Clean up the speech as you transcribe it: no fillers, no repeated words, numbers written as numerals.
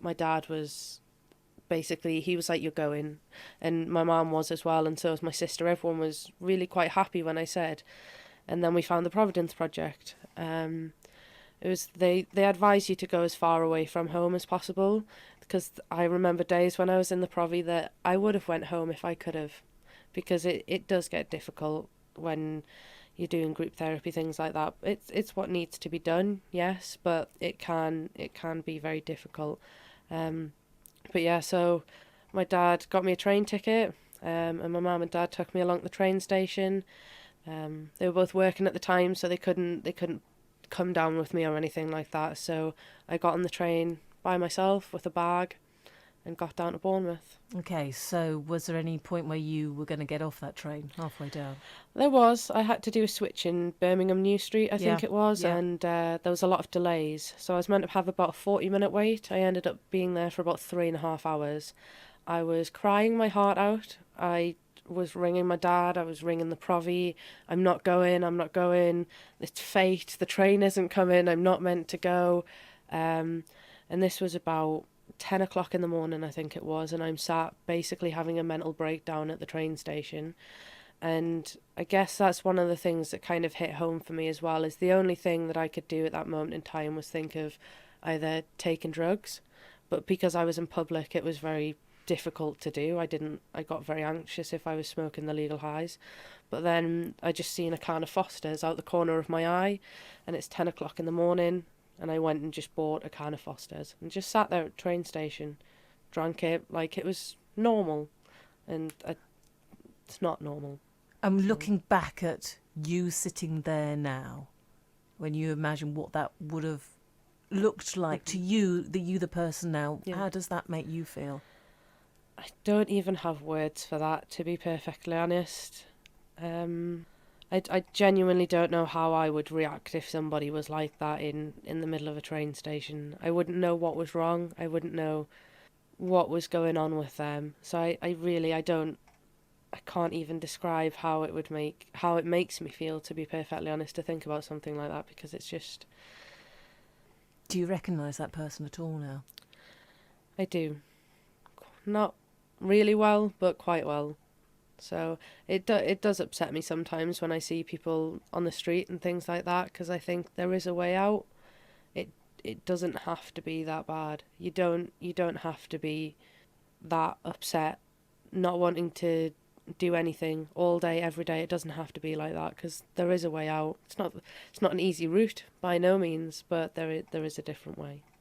my dad was basically, he was like, you're going. And my mum was as well, and so was my sister. Everyone was really quite happy when I said. And then we found the Providence Project. It was they advise you to go as far away from home as possible, because I remember days when I was in the Provi that I would have went home if I could have, because it does get difficult when you're doing group therapy, things like that. It's what needs to be done, yes, but it can be very difficult. But yeah, so my dad got me a train ticket, and my mum and dad took me along the train station. They were both working at the time, so they couldn't come down with me or anything like that. So I got on the train by myself with a bag and got down to Bournemouth. Okay, so was there any point where you were going to get off that train halfway down? There was. I had to do a switch in Birmingham New Street, I think it was, yeah. and there was a lot of delays. So I was meant to have about a 40-minute wait. I ended up being there for about 3.5 hours. I was crying my heart out. I was ringing my dad, I was ringing the Provi. I'm not going. It's fate. The train isn't coming. I'm not meant to go. And this was about 10 o'clock in the morning, I think it was, and I'm sat basically having a mental breakdown at the train station. And I guess that's one of the things that kind of hit home for me as well, is the only thing that I could do at that moment in time was think of either taking drugs, but because I was in public, it was very difficult to do. I got very anxious if I was smoking the legal highs. But then I just seen a can of Foster's out the corner of my eye, and it's 10 o'clock in the morning, and I went and just bought a can of Foster's and just sat there at the train station, drank it like it was normal, and it's not normal. I'm looking back at you sitting there now, when you imagine what that would have looked like to you, the person now, how does that make you feel? I don't even have words for that, to be perfectly honest. I genuinely don't know how I would react if somebody was like that in the middle of a train station. I wouldn't know what was wrong. I wouldn't know what was going on with them. So I can't even describe how it makes me feel, to be perfectly honest, to think about something like that, because it's just... Do you recognise that person at all now? I do. Not really well, but quite well. So it does upset me sometimes when I see people on the street and things like that, because I think there is a way out. It doesn't have to be that bad. You don't have to be that upset, not wanting to do anything all day, every day. It doesn't have to be like that, because there is a way out. It's not an easy route by no means, but there is a different way.